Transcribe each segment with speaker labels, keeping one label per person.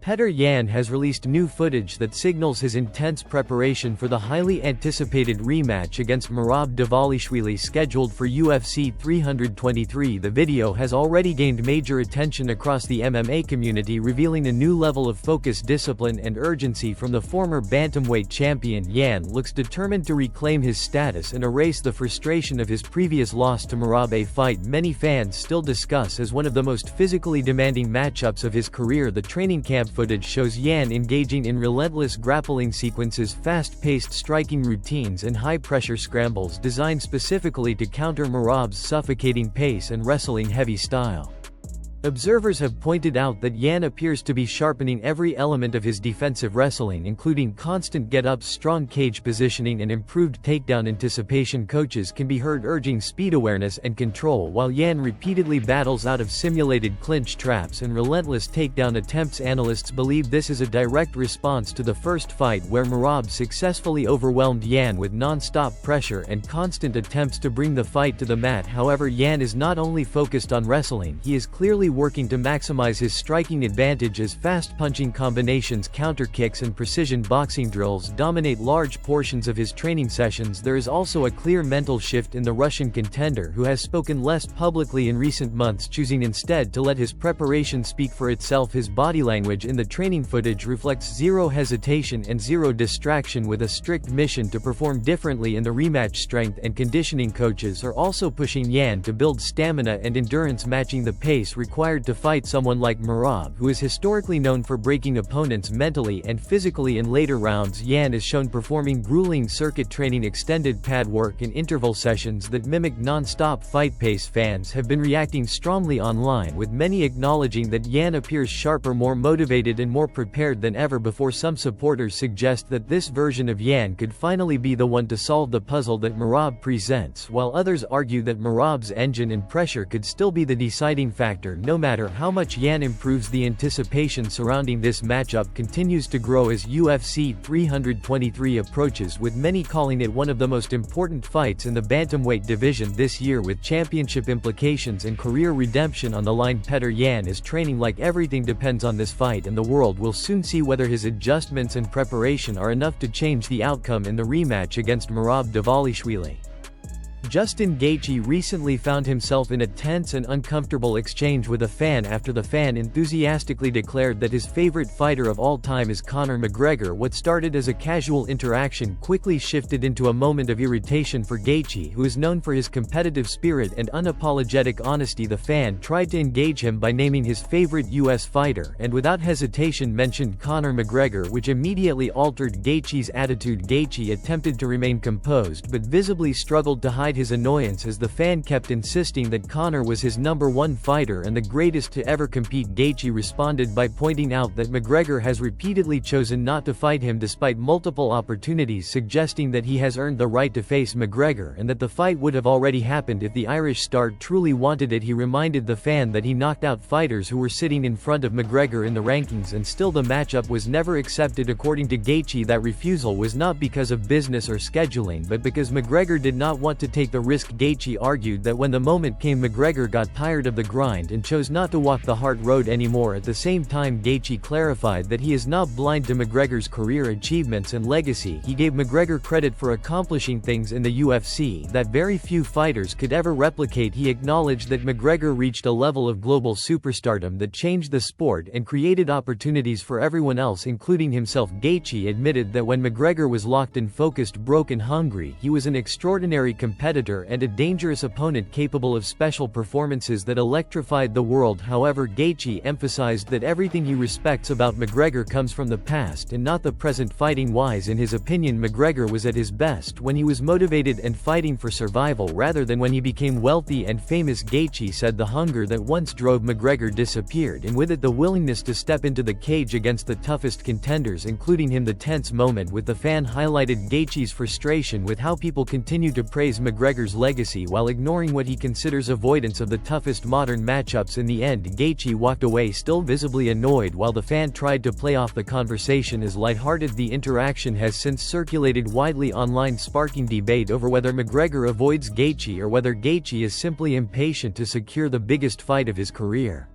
Speaker 1: Petr Yan has released new footage that signals his intense preparation for the highly anticipated rematch against Merab Dvalishvili scheduled for UFC 323. The video has already gained major attention across the MMA community, revealing a new level of focus, discipline and urgency from the former bantamweight champion. Yan looks determined to reclaim his status and erase the frustration of his previous loss to Merab, a fight many fans still discuss as one of the most physically demanding matchups of his career. The training camp footage shows Yan engaging in relentless grappling sequences, fast-paced striking routines and high-pressure scrambles designed specifically to counter Merab's suffocating pace and wrestling-heavy style. Observers have pointed out that Yan appears to be sharpening every element of his defensive wrestling, including constant get-ups, strong cage positioning and improved takedown anticipation. Coaches can be heard urging speed awareness and control, while Yan repeatedly battles out of simulated clinch traps and relentless takedown attempts. Analysts believe this is a direct response to the first fight, where Merab successfully overwhelmed Yan with non-stop pressure and constant attempts to bring the fight to the mat. However, Yan is not only focused on wrestling, he is clearly working to maximize his striking advantage as fast punching combinations, counter kicks and precision boxing drills dominate large portions of his training sessions. There is also a clear mental shift in the Russian contender, who has spoken less publicly in recent months, choosing instead to let his preparation speak for itself. His body language in the training footage reflects zero hesitation and zero distraction, with a strict mission to perform differently in the rematch. Strength and conditioning coaches are also pushing Yan to build stamina and endurance, matching the pace required to fight someone like Merab, who is historically known for breaking opponents mentally and physically in later rounds. Yan is shown performing grueling circuit training, extended pad work and interval sessions that mimic non-stop fight pace. Fans have been reacting strongly online, with many acknowledging that Yan appears sharper, more motivated and more prepared than ever before. Some supporters suggest that this version of Yan could finally be the one to solve the puzzle that Merab presents, while others argue that Merab's engine and pressure could still be the deciding factor. No matter how much Yan improves, the anticipation surrounding this matchup continues to grow as UFC 323 approaches, with many calling it one of the most important fights in the bantamweight division this year, with championship implications and career redemption on the line. Petr Yan is training like everything depends on this fight, and the world will soon see whether his adjustments and preparation are enough to change the outcome in the rematch against Merab Dvalishvili. Justin Gaethje recently found himself in a tense and uncomfortable exchange with a fan after the fan enthusiastically declared that his favorite fighter of all time is Conor McGregor. What started as a casual interaction quickly shifted into a moment of irritation for Gaethje, who is known for his competitive spirit and unapologetic honesty. The fan tried to engage him by naming his favorite US fighter, and without hesitation mentioned Conor McGregor, which immediately altered Gaethje's attitude. Gaethje attempted to remain composed but visibly struggled to hide his annoyance as the fan kept insisting that Conor was his #1 fighter and the greatest to ever compete. Gaethje responded by pointing out that McGregor has repeatedly chosen not to fight him despite multiple opportunities, suggesting that he has earned the right to face McGregor and that the fight would have already happened if the Irish star truly wanted it. He reminded the fan that he knocked out fighters who were sitting in front of McGregor in the rankings, and still the matchup was never accepted. According to Gaethje, that refusal was not because of business or scheduling, but because McGregor did not want to take the risk. Gaethje argued that when the moment came, McGregor got tired of the grind and chose not to walk the hard road anymore. At the same time, Gaethje clarified that he is not blind to McGregor's career achievements and legacy. He gave McGregor credit for accomplishing things in the UFC that very few fighters could ever replicate. He acknowledged that McGregor reached a level of global superstardom that changed the sport and created opportunities for everyone else, including himself. Gaethje admitted that when McGregor was locked and focused, broke and hungry, he was an extraordinary competitor and a dangerous opponent capable of special performances that electrified the world. However, Gaethje emphasized that everything he respects about McGregor comes from the past and not the present. Fighting wise, in his opinion, McGregor was at his best when he was motivated and fighting for survival rather than when he became wealthy and famous. Gaethje said the hunger that once drove McGregor disappeared, and with it the willingness to step into the cage against the toughest contenders, including him. The tense moment with the fan highlighted Gaethje's frustration with how people continue to praise McGregor's legacy while ignoring what he considers avoidance of the toughest modern matchups. In the end, Gaethje walked away still visibly annoyed, while the fan tried to play off the conversation as lighthearted. The interaction has since circulated widely online, sparking debate over whether McGregor avoids Gaethje or whether Gaethje is simply impatient to secure the biggest fight of his career.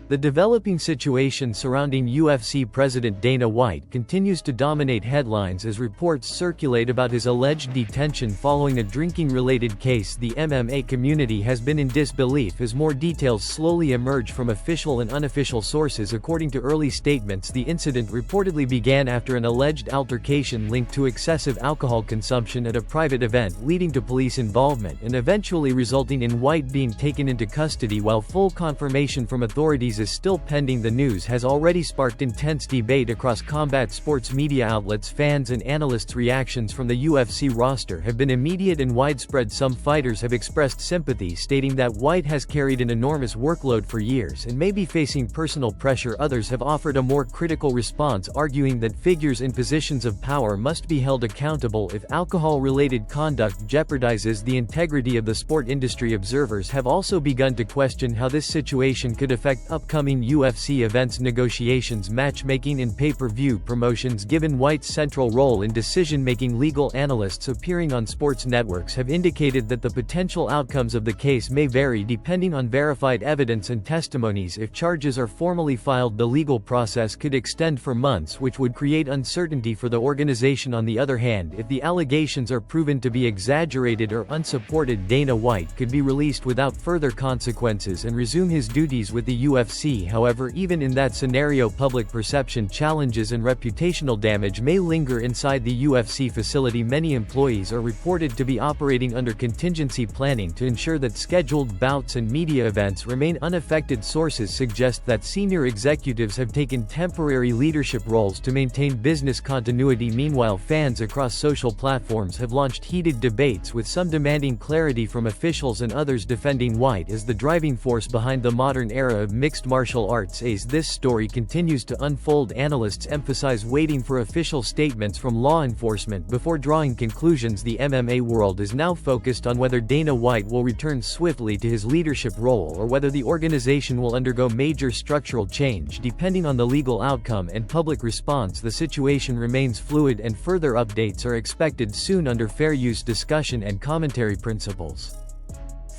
Speaker 1: The developing situation surrounding UFC President Dana White continues to dominate headlines as reports circulate about his alleged detention following a drinking-related case. The MMA community has been in disbelief as more details slowly emerge from official and unofficial sources. According to early statements, the incident reportedly began after an alleged altercation linked to excessive alcohol consumption at a private event, leading to police involvement and eventually resulting in White being taken into custody. While full confirmation from authorities is still pending, the news has already sparked intense debate across combat sports media outlets. Fans and analysts' reactions from the UFC roster have been immediate and widespread. Some fighters have expressed sympathy, stating that White has carried an enormous workload for years and may be facing personal pressure. Others have offered a more critical response, arguing that figures in positions of power must be held accountable if alcohol-related conduct jeopardizes the integrity of the sport. Industry observers have also begun to question how this situation could affect upcoming UFC events negotiations, matchmaking and pay-per-view promotions. Given White's central role in decision-making, legal analysts appearing on sports networks have indicated that the potential outcomes of the case may vary depending on verified evidence and testimonies. If charges are formally filed, the legal process could extend for months, which would create uncertainty for the organization. On the other hand, if the allegations are proven to be exaggerated or unsupported, Dana White could be released without further consequences and resume his duties with the UFC. However, even in that scenario, public perception challenges and reputational damage may linger inside the UFC facility. Many employees are reported to be operating under contingency planning to ensure that scheduled bouts and media events remain unaffected. Sources suggest that senior executives have taken temporary leadership roles to maintain business continuity. Meanwhile, fans across social platforms have launched heated debates, with some demanding clarity from officials and others defending White as the driving force behind the modern era of mixed martial arts. As this story continues to unfold, analysts emphasize waiting for official statements from law enforcement before drawing conclusions. The MMA world is now focused on whether Dana White will return swiftly to his leadership role or whether the organization will undergo major structural change. Depending on the legal outcome and public response, the situation remains fluid, and further updates are expected soon under fair use discussion and commentary principles.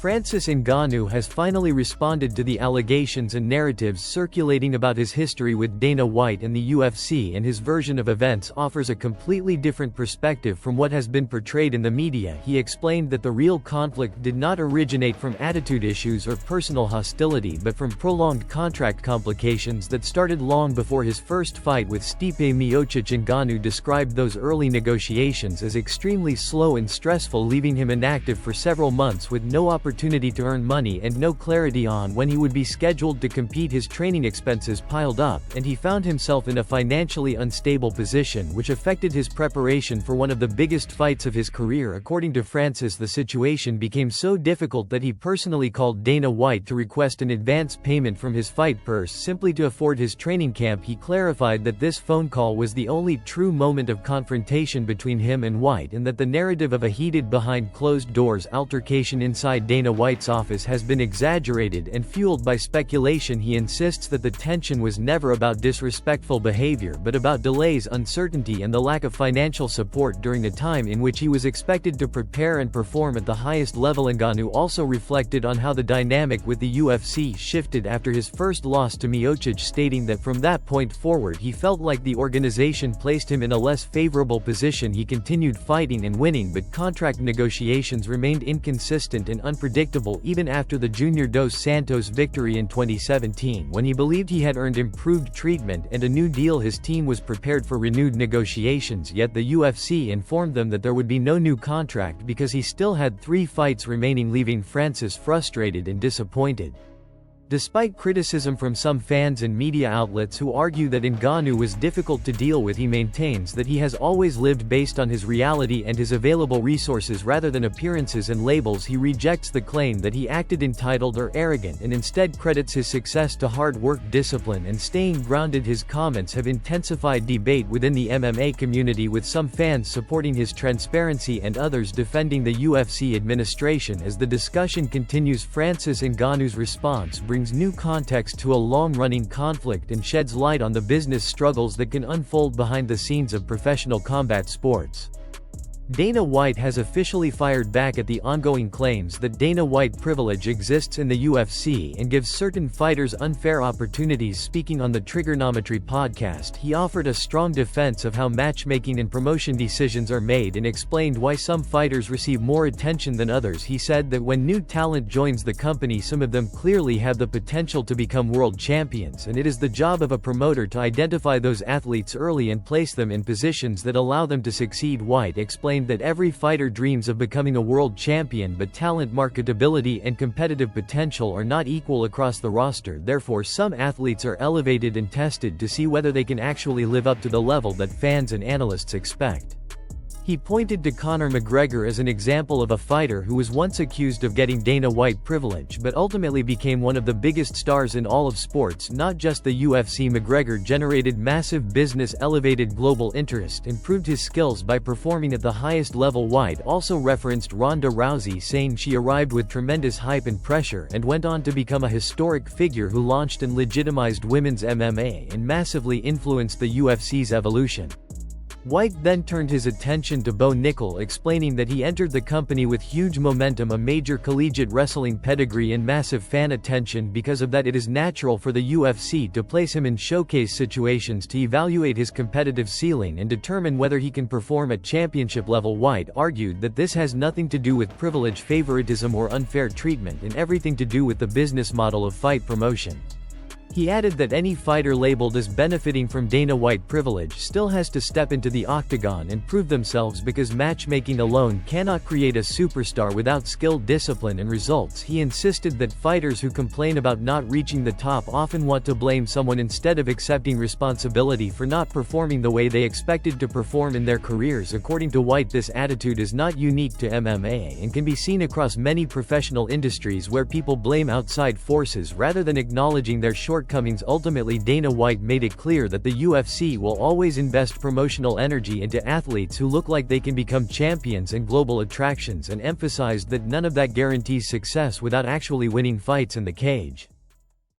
Speaker 1: Francis Ngannou has finally responded to the allegations and narratives circulating about his history with Dana White and the UFC, and his version of events offers a completely different perspective from what has been portrayed in the media. He explained that the real conflict did not originate from attitude issues or personal hostility, but from prolonged contract complications that started long before his first fight with Stipe Miocic. Ngannou described those early negotiations as extremely slow and stressful, leaving him inactive for several months with no opportunity to earn money and no clarity on when he would be scheduled to compete. His training expenses piled up, and he found himself in a financially unstable position, which affected his preparation for one of the biggest fights of his career. According to Francis, the situation became so difficult that he personally called Dana White to request an advance payment from his fight purse simply to afford his training camp. He clarified that this phone call was the only true moment of confrontation between him and White, and that the narrative of a heated behind-closed-doors altercation inside Dana White's office has been exaggerated and fueled by speculation. He insists that the tension was never about disrespectful behavior but about delays, uncertainty and the lack of financial support during a time in which he was expected to prepare and perform at the highest level. Ngannou also reflected on how the dynamic with the UFC shifted after his first loss to Miocic, stating that from that point forward he felt like the organization placed him in a less favorable position. He continued fighting and winning, but contract negotiations remained inconsistent and unpredictable even after the Junior dos Santos victory in 2017, when he believed he had earned improved treatment and a new deal. His team was prepared for renewed negotiations, yet the UFC informed them that there would be no new contract because he still had 3 fights remaining, leaving Francis frustrated and disappointed. Despite criticism from some fans and media outlets who argue that Ngannou was difficult to deal with, he maintains that he has always lived based on his reality and his available resources rather than appearances and labels. He rejects the claim that he acted entitled or arrogant and instead credits his success to hard work, discipline and staying grounded. His comments have intensified debate within the MMA community, with some fans supporting his transparency and others defending the UFC administration. As the discussion continues, Francis Ngannou's response brings new context to a long-running conflict and sheds light on the business struggles that can unfold behind the scenes of professional combat sports. Dana White has officially fired back at the ongoing claims that Dana White privilege exists in the UFC and gives certain fighters unfair opportunities. Speaking on the Trigonometry podcast, he offered a strong defense of how matchmaking and promotion decisions are made and explained why some fighters receive more attention than others. He said that when new talent joins the company, some of them clearly have the potential to become world champions, and it is the job of a promoter to identify those athletes early and place them in positions that allow them to succeed. White explained that every fighter dreams of becoming a world champion, but talent, marketability, and competitive potential are not equal across the roster. Therefore, some athletes are elevated and tested to see whether they can actually live up to the level that fans and analysts expect. He pointed to Conor McGregor as an example of a fighter who was once accused of getting Dana White privilege but ultimately became one of the biggest stars in all of sports, not just the UFC. McGregor generated massive business, elevated global interest, and proved his skills by performing at the highest level. White also referenced Ronda Rousey, saying she arrived with tremendous hype and pressure and went on to become a historic figure who launched and legitimized women's MMA and massively influenced the UFC's evolution. White then turned his attention to Bo Nickel, explaining that he entered the company with huge momentum, a major collegiate wrestling pedigree, and massive fan attention. Because of that, it is natural for the UFC to place him in showcase situations to evaluate his competitive ceiling and determine whether he can perform at championship level. White argued that this has nothing to do with privilege, favoritism, or unfair treatment, and everything to do with the business model of fight promotion. He added that any fighter labeled as benefiting from Dana White privilege still has to step into the octagon and prove themselves, because matchmaking alone cannot create a superstar without skill, discipline, and results. He insisted that fighters who complain about not reaching the top often want to blame someone instead of accepting responsibility for not performing the way they expected to perform in their careers. According to White, this attitude is not unique to MMA and can be seen across many professional industries where people blame outside forces rather than acknowledging their shortcomings. Ultimately, Dana White made it clear that the UFC will always invest promotional energy into athletes who look like they can become champions and global attractions, and emphasized that none of that guarantees success without actually winning fights in the cage.